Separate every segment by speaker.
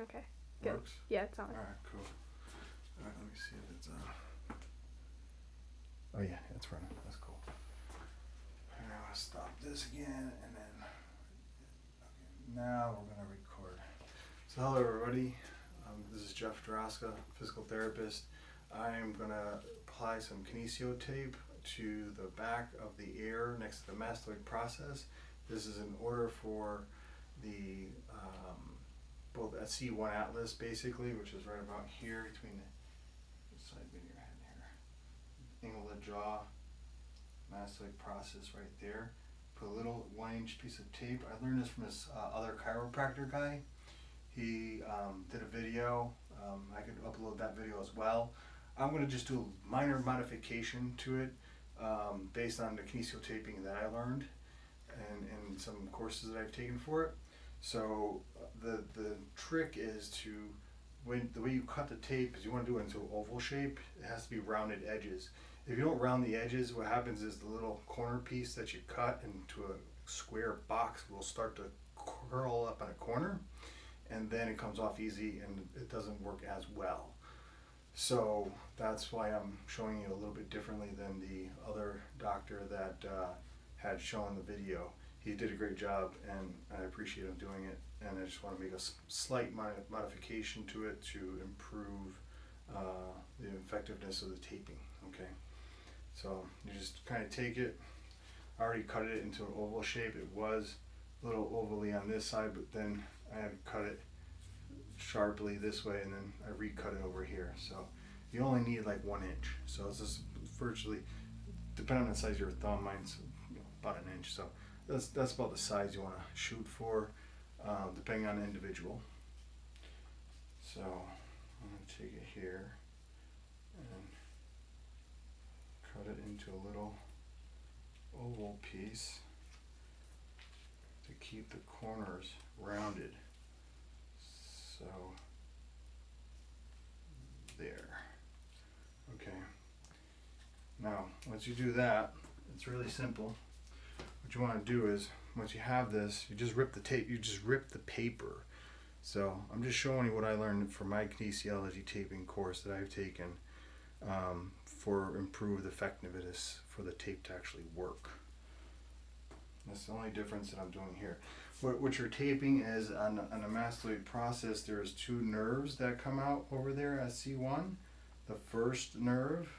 Speaker 1: Okay. Good.
Speaker 2: Works?
Speaker 1: Yeah, it's on.
Speaker 2: Alright, cool. Alright, let me see if it's on. Oh yeah, it's running. That's cool. Alright, I'm gonna stop this again and then now we're gonna record. So hello everybody. This is Jeff Draska, physical therapist. I'm gonna apply some kinesio tape to the back of the ear next to the mastoid process. This is in order for the both at C1 atlas basically, which is right about here between the side of your head here, angle of the jaw, mastoid process right there. Put a little 1-inch piece of tape. I learned this from this other chiropractor guy. He did a video. I could upload that video as well. I'm going to just do a minor modification to it based on the kinesio taping that I learned and some courses that I've taken for it. So the trick is to, the way you cut the tape is you want to do it into an oval shape. It has to be rounded edges. If you don't round the edges, what happens is the little corner piece that you cut into a square box will start to curl up in a corner, and then it comes off easy and it doesn't work as well. So that's why I'm showing you a little bit differently than the other doctor that had shown the video. He did a great job and I appreciate him doing it, and I just want to make a slight modification to it to improve the effectiveness of the taping. Okay, so you just kind of take it. I already cut it into an oval shape. It was a little ovally on this side, but then I had cut it sharply this way and then I recut it over here. So you only need like 1 inch. So it's just virtually, depending on the size of your thumb, mine's about 1 inch. So that's about the size you want to shoot for, depending on the individual. So I'm going to take it here and cut it into a little oval piece to keep the corners rounded. So there. Okay. Now, once you do that, it's really simple. What you want to do is, once you have this, you just rip the tape, you just rip the paper. So I'm just showing you what I learned from my kinesiology taping course that I've taken for improved effectiveness for the tape to actually work. That's the only difference that I'm doing here. What you're taping is on a mastoid process, there's 2 nerves that come out over there at C1. The first nerve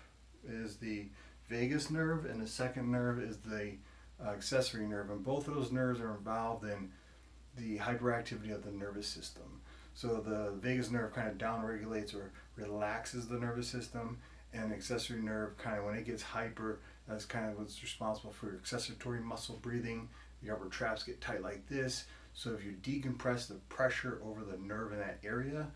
Speaker 2: is the vagus nerve and the second nerve is the accessory nerve, and both of those nerves are involved in the hyperactivity of the nervous system. So the vagus nerve kind of downregulates or relaxes the nervous system, and the accessory nerve kind of, when it gets hyper, that's kind of what's responsible for your accessory muscle breathing. Your upper traps get tight like this. So if you decompress the pressure over the nerve in that area,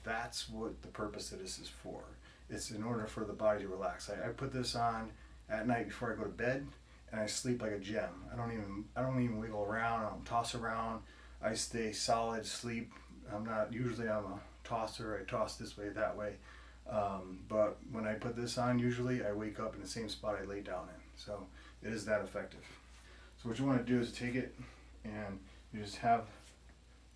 Speaker 2: that's what the purpose of this is for. It's in order for the body to relax. I put this on at night before I go to bed, and I sleep like a gem. I don't even wiggle around. I don't toss around. I stay solid sleep. I'm a tosser. I toss this way, that way. But when I put this on, usually I wake up in the same spot I lay down in. So it is that effective. So what you want to do is take it and you just have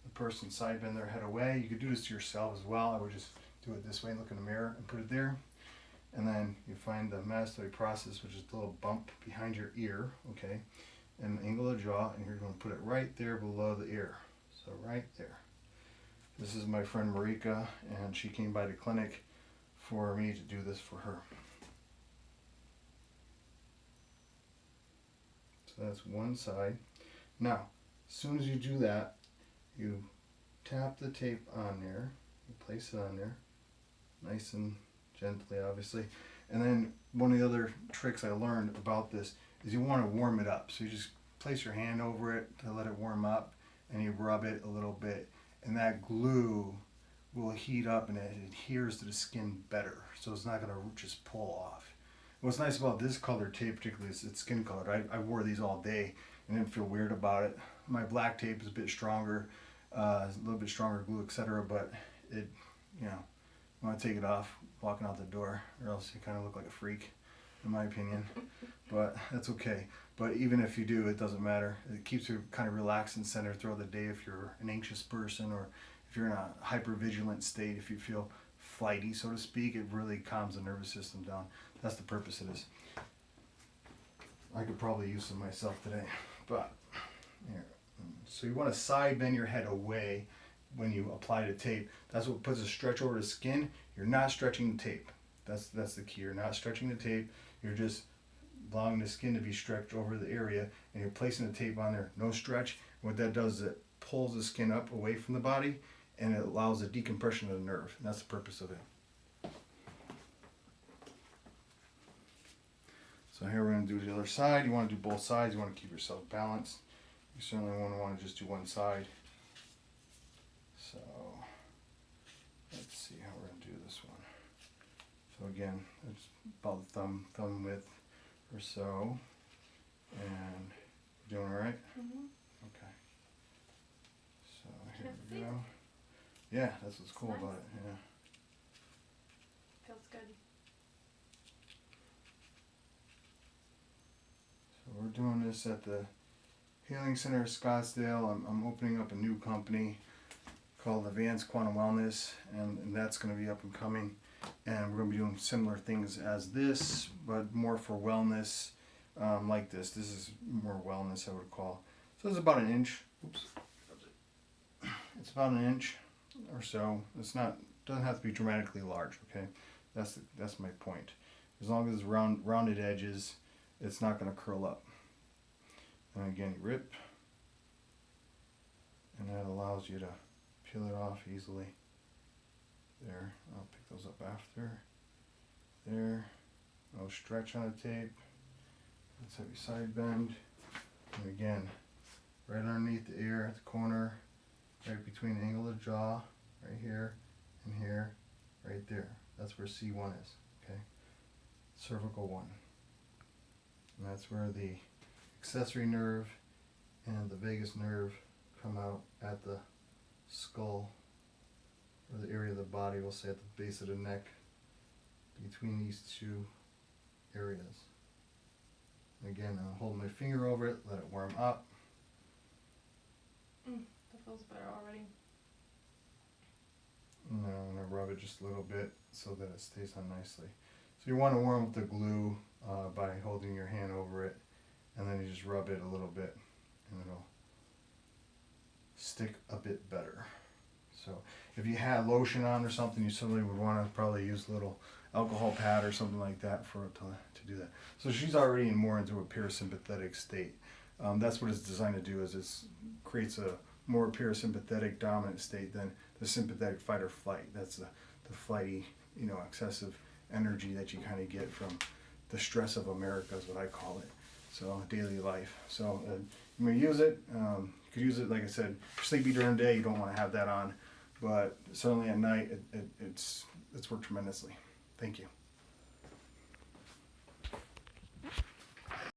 Speaker 2: the person side bend their head away. You could do this to yourself as well. I would just do it this way and look in the mirror and put it there. And then you find the mastoid process, which is the little bump behind your ear, okay? And angle the jaw, and you're going to put it right there below the ear. So right there. This is my friend Marika, and she came by the clinic for me to do this for her. So that's one side. Now, as soon as you do that, you tap the tape on there, you place it on there, nice and gently, obviously. And then one of the other tricks I learned about this is you want to warm it up. So you just place your hand over it to let it warm up, and you rub it a little bit, and that glue will heat up and it adheres to the skin better, so it's not going to just pull off. What's nice about this color tape particularly is it's skin colored. I wore these all day and didn't feel weird about it. My black tape is a bit stronger, a little bit stronger glue, etc., but it, you want to take it off walking out the door, or else you kind of look like a freak, in my opinion. But that's okay. But even if you do, it doesn't matter. It keeps you kind of relaxed and centered throughout the day if you're an anxious person, or if you're in a hypervigilant state, if you feel flighty, so to speak, it really calms the nervous system down. That's the purpose of this. I could probably use some myself today, but here. So you want to side bend your head away when you apply the tape. That's what puts a stretch over the skin. You're not stretching the tape. That's the key. You're not stretching the tape. You're just allowing the skin to be stretched over the area, and you're placing the tape on there. No stretch. What that does is it pulls the skin up away from the body, and it allows the decompression of the nerve. And that's the purpose of it. So here we're going to do the other side. You want to do both sides. You want to keep yourself balanced. You certainly won't want to just do one side. So let's see how we're going to do this one. So again, it's about the thumb width or so. And you're doing all right?
Speaker 1: Mm-hmm.
Speaker 2: Okay. So here we go. Yeah, that's what's cool about it. Yeah.
Speaker 1: Feels good.
Speaker 2: So we're doing this at the Healing Center of Scottsdale. I'm opening up a new company called Advanced Quantum Wellness, and that's going to be up and coming. And we're going to be doing similar things as this, but more for wellness, like this. This is more wellness, I would call. So it's about an inch. Oops. It's about an inch or so. It's not, doesn't have to be dramatically large. Okay, that's my point. As long as it's rounded edges, it's not going to curl up. And again, you rip, and that allows you to peel it off easily. There, I'll pick those up after. There, no stretch on the tape. Let's have your side bend. And again, right underneath the ear at the corner, right between the angle of the jaw, right here and here, right there. That's where C1 is, okay? Cervical 1. And that's where the accessory nerve and the vagus nerve come out at the skull, or the area of the body, we'll say at the base of the neck, between these two areas. Again, I'll hold my finger over it, let it warm up.
Speaker 1: That feels better already.
Speaker 2: And then I'm going to rub it just a little bit so that it stays on nicely. So you want to warm up the glue by holding your hand over it, and then you just rub it a little bit, and it'll stick a bit better. So if you had lotion on or something, you certainly would want to probably use a little alcohol pad or something like that for it to do that. So she's already more into a parasympathetic state. That's what it's designed to do, is it creates a more parasympathetic dominant state than the sympathetic fight or flight. That's the flighty, excessive energy that you kind of get from the stress of America is what I call it. So daily life. So you may use it. You could use it, like I said, sleepy during the day. You don't want to have that on, but certainly at night, it's worked tremendously. Thank you.